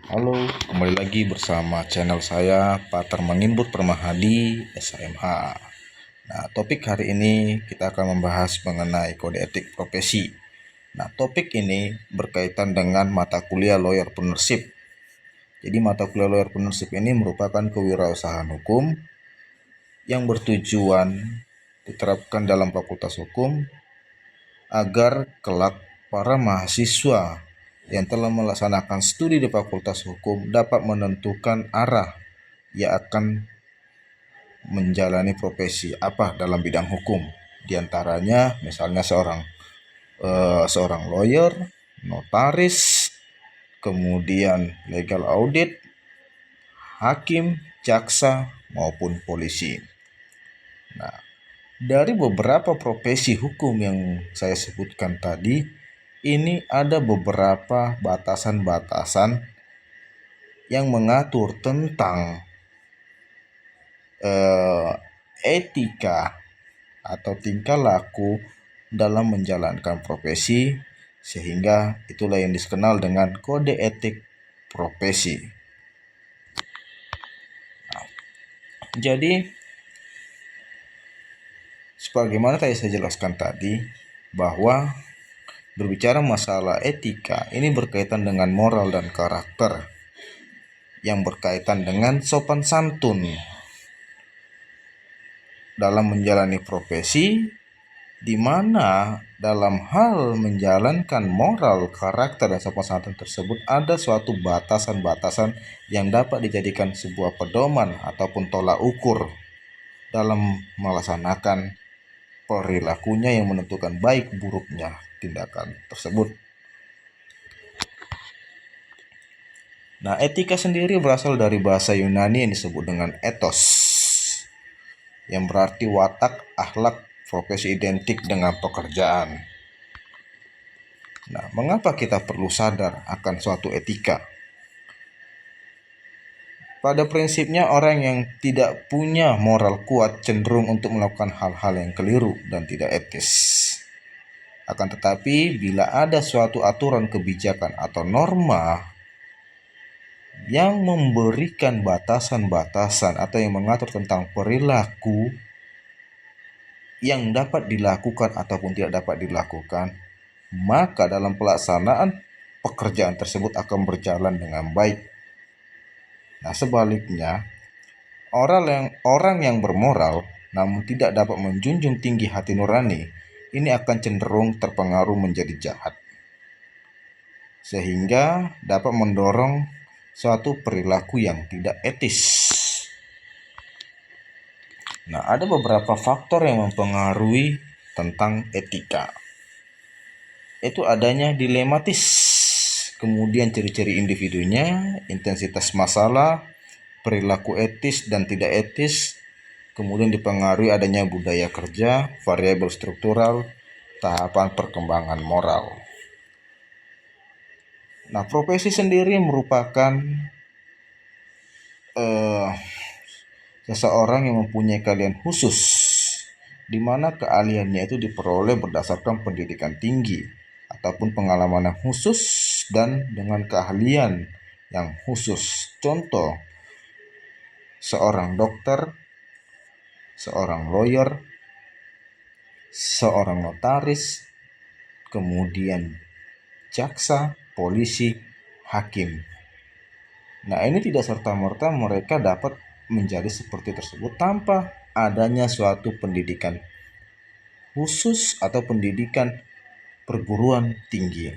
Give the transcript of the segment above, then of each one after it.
Halo, kembali lagi bersama channel saya Pater Menginput Permahadi SMH. Nah, topik hari ini kita akan membahas mengenai kode etik profesi. Nah, topik ini berkaitan dengan mata kuliah Lawyerpreneurship. Jadi, mata kuliah Lawyerpreneurship ini merupakan kewirausahaan hukum yang bertujuan diterapkan dalam Fakultas Hukum agar kelak para mahasiswa yang telah melaksanakan studi di Fakultas Hukum dapat menentukan arah ia akan menjalani profesi apa dalam bidang hukum. Di antaranya misalnya seorang lawyer, notaris, kemudian legal audit, hakim, jaksa maupun polisi. Nah, dari beberapa profesi hukum yang saya sebutkan tadi, ini ada beberapa batasan-batasan yang mengatur tentang etika atau tingkah laku dalam menjalankan profesi, sehingga itulah yang dikenal dengan kode etik profesi. Jadi, sebagaimana tadi saya jelaskan tadi, bahwa berbicara masalah etika ini berkaitan dengan moral dan karakter yang berkaitan dengan sopan santun dalam menjalani profesi, di mana dalam hal menjalankan moral, karakter, dan sopan santun tersebut ada suatu batasan-batasan yang dapat dijadikan sebuah pedoman ataupun tolak ukur dalam melaksanakan perilakunya yang menentukan baik buruknya tindakan tersebut. Nah, etika sendiri berasal dari bahasa Yunani yang disebut dengan ethos, yang berarti watak, akhlak, profesi identik dengan pekerjaan. Nah, mengapa kita perlu sadar akan suatu etika? Pada prinsipnya, orang yang tidak punya moral kuat cenderung untuk melakukan hal-hal yang keliru dan tidak etis. Akan tetapi, bila ada suatu aturan kebijakan atau norma yang memberikan batasan-batasan atau yang mengatur tentang perilaku yang dapat dilakukan ataupun tidak dapat dilakukan, maka dalam pelaksanaan pekerjaan tersebut akan berjalan dengan baik. Nah, sebaliknya, orang yang bermoral namun tidak dapat menjunjung tinggi hati nurani, ini akan cenderung terpengaruh menjadi jahat, sehingga dapat mendorong suatu perilaku yang tidak etis. Nah, ada beberapa faktor yang mempengaruhi tentang etika. Itu adanya dilematis, kemudian ciri-ciri individunya, intensitas masalah, perilaku etis dan tidak etis, kemudian dipengaruhi adanya budaya kerja, variabel struktural, tahapan perkembangan moral. Nah, profesi sendiri merupakan seseorang yang mempunyai keahlian khusus, di mana keahliannya itu diperoleh berdasarkan pendidikan tinggi ataupun pengalaman yang khusus dan dengan keahlian yang khusus. Contoh, seorang dokter, seorang lawyer, seorang notaris, kemudian jaksa, polisi, hakim. Nah, ini tidak serta-merta mereka dapat menjadi seperti tersebut tanpa adanya suatu pendidikan khusus atau pendidikan perguruan tinggi.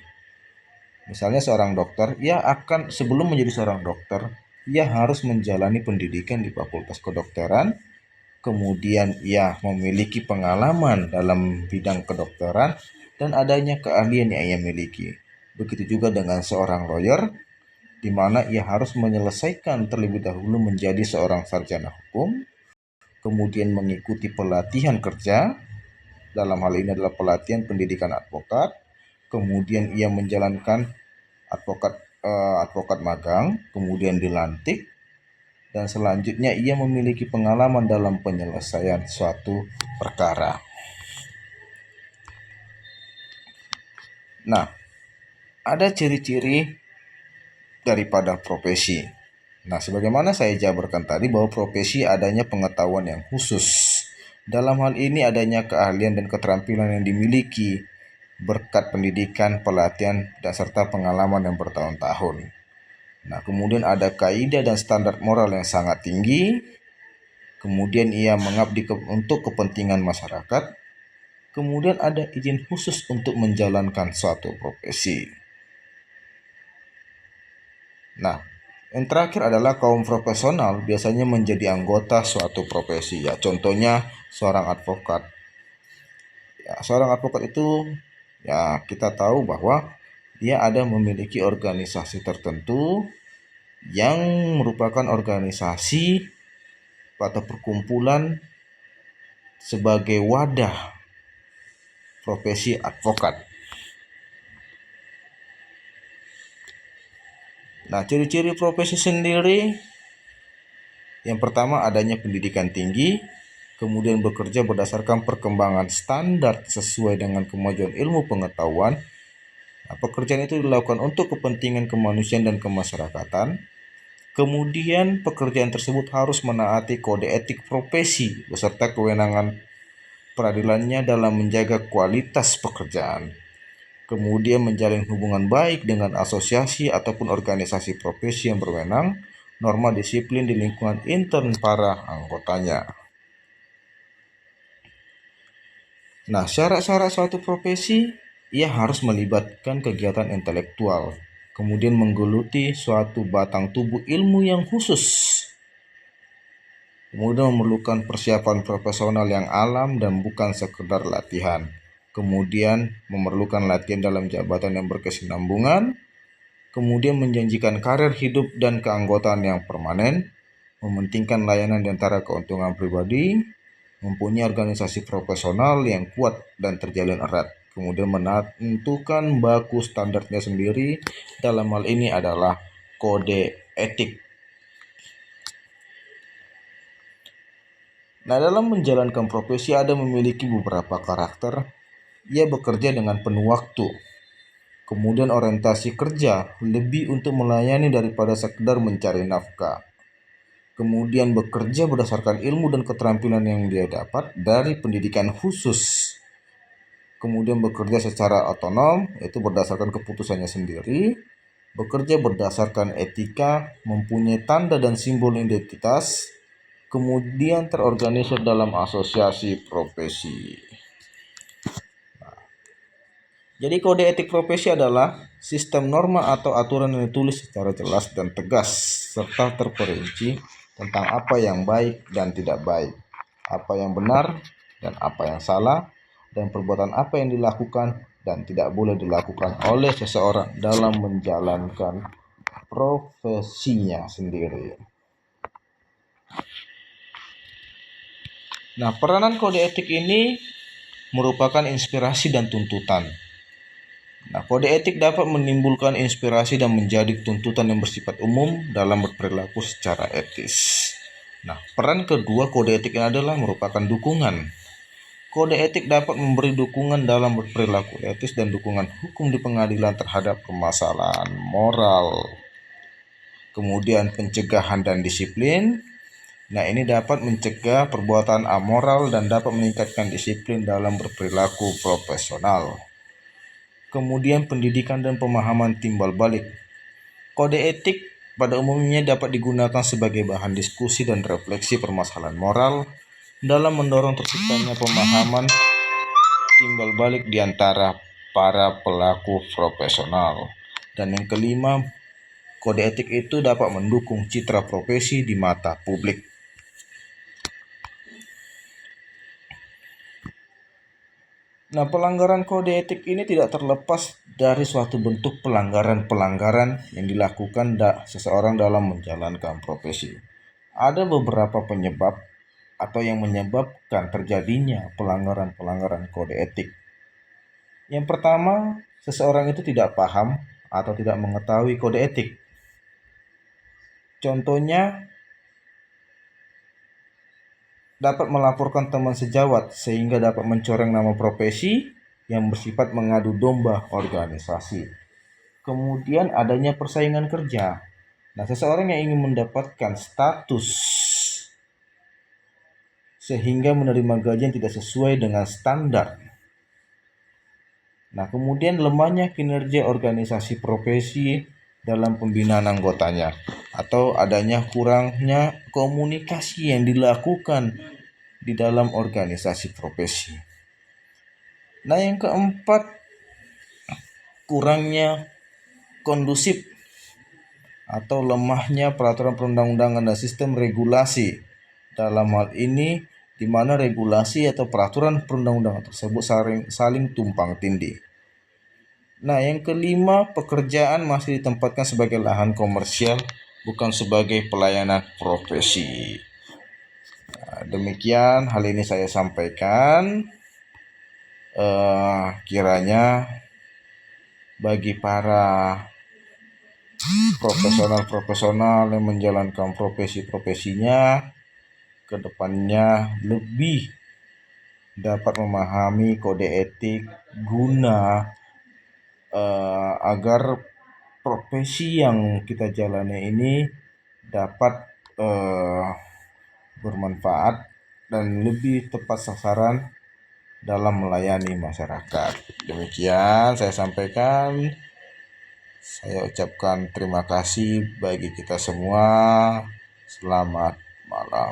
Misalnya seorang dokter, ia akan sebelum menjadi seorang dokter, ia harus menjalani pendidikan di Fakultas Kedokteran, kemudian ia memiliki pengalaman dalam bidang kedokteran dan adanya keahlian yang ia miliki. Begitu juga dengan seorang lawyer, di mana ia harus menyelesaikan terlebih dahulu menjadi seorang sarjana hukum, kemudian mengikuti pelatihan kerja, dalam hal ini adalah pelatihan pendidikan advokat, kemudian ia menjalankan advokat magang, kemudian dilantik, dan selanjutnya ia memiliki pengalaman dalam penyelesaian suatu perkara. Nah, ada ciri-ciri daripada profesi. Nah, sebagaimana saya jabarkan tadi bahwa profesi adanya pengetahuan yang khusus. Dalam hal ini adanya keahlian dan keterampilan yang dimiliki berkat pendidikan, pelatihan, dan serta pengalaman yang bertahun-tahun. Nah, kemudian ada kaidah dan standar moral yang sangat tinggi. Kemudian ia mengabdi untuk kepentingan masyarakat. Kemudian ada izin khusus untuk menjalankan suatu profesi. Nah, yang terakhir adalah kaum profesional biasanya menjadi anggota suatu profesi. Ya, contohnya seorang advokat. Ya, seorang advokat itu ya kita tahu bahwa dia ada memiliki organisasi tertentu yang merupakan organisasi atau perkumpulan sebagai wadah profesi advokat. Nah, ciri-ciri profesi sendiri, yang pertama adanya pendidikan tinggi, kemudian bekerja berdasarkan perkembangan standar sesuai dengan kemajuan ilmu pengetahuan. Nah, pekerjaan itu dilakukan untuk kepentingan kemanusiaan dan kemasyarakatan. Kemudian pekerjaan tersebut harus menaati kode etik profesi beserta kewenangan peradilannya dalam menjaga kualitas pekerjaan. Kemudian menjalin hubungan baik dengan asosiasi ataupun organisasi profesi yang berwenang, norma disiplin di lingkungan intern para anggotanya. Nah, syarat-syarat suatu profesi, ia harus melibatkan kegiatan intelektual, kemudian menggeluti suatu batang tubuh ilmu yang khusus, kemudian memerlukan persiapan profesional yang alam dan bukan sekedar latihan. Kemudian memerlukan latihan dalam jabatan yang berkesinambungan, kemudian menjanjikan karir hidup dan keanggotaan yang permanen, mementingkan layanan di antara keuntungan pribadi, mempunyai organisasi profesional yang kuat dan terjalin erat, kemudian menentukan baku standarnya sendiri. Dalam hal ini adalah kode etik. Nah, dalam menjalankan profesi ada memiliki beberapa karakter. Ia bekerja dengan penuh waktu. Kemudian orientasi kerja lebih untuk melayani daripada sekedar mencari nafkah. Kemudian bekerja berdasarkan ilmu dan keterampilan yang dia dapat dari pendidikan khusus. Kemudian bekerja secara otonom, yaitu berdasarkan keputusannya sendiri. Bekerja berdasarkan etika, mempunyai tanda dan simbol identitas. Kemudian terorganisir dalam asosiasi profesi. Jadi kode etik profesi adalah sistem norma atau aturan yang ditulis secara jelas dan tegas, serta terperinci tentang apa yang baik dan tidak baik, apa yang benar dan apa yang salah, dan perbuatan apa yang dilakukan dan tidak boleh dilakukan oleh seseorang dalam menjalankan profesinya sendiri. Nah, peranan kode etik ini merupakan inspirasi dan tuntutan. Nah, kode etik dapat menimbulkan inspirasi dan menjadi tuntutan yang bersifat umum dalam berperilaku secara etis. Nah, peran kedua kode etik ini adalah merupakan dukungan. Kode etik dapat memberi dukungan dalam berperilaku etis dan dukungan hukum di pengadilan terhadap permasalahan moral. Kemudian pencegahan dan disiplin. Nah, ini dapat mencegah perbuatan amoral dan dapat meningkatkan disiplin dalam berperilaku profesional. Kemudian pendidikan dan pemahaman timbal balik. Kode etik pada umumnya dapat digunakan sebagai bahan diskusi dan refleksi permasalahan moral dalam mendorong terciptanya pemahaman timbal balik di antara para pelaku profesional. Dan yang kelima, kode etik itu dapat mendukung citra profesi di mata publik. Nah, pelanggaran kode etik ini tidak terlepas dari suatu bentuk pelanggaran-pelanggaran yang dilakukan seseorang dalam menjalankan profesi. Ada beberapa penyebab atau yang menyebabkan terjadinya pelanggaran-pelanggaran kode etik. Yang pertama, seseorang itu tidak paham atau tidak mengetahui kode etik. Contohnya, dapat melaporkan teman sejawat sehingga dapat mencoreng nama profesi yang bersifat mengadu domba organisasi. kemudian adanya persaingan kerja. Nah, seseorang yang ingin mendapatkan status sehingga menerima gaji yang tidak sesuai dengan standar. Nah, kemudian lemahnya kinerja organisasi profesi dalam pembinaan anggotanya, atau adanya kurangnya komunikasi yang dilakukan di dalam organisasi profesi. Nah, yang keempat, kurangnya kondusif atau lemahnya peraturan perundang-undangan dan sistem regulasi. Dalam hal ini, di mana regulasi atau peraturan perundang-undangan tersebut saling tumpang tindih. Nah, yang kelima, pekerjaan masih ditempatkan sebagai lahan komersial, bukan sebagai pelayanan profesi. Nah, demikian hal ini saya sampaikan. Kiranya bagi para profesional-profesional yang menjalankan profesi-profesinya ke depannya lebih dapat memahami kode etik guna agar profesi yang kita jalani ini dapat bermanfaat dan lebih tepat sasaran dalam melayani masyarakat. Demikian saya sampaikan. Saya ucapkan terima kasih bagi kita semua. Selamat malam.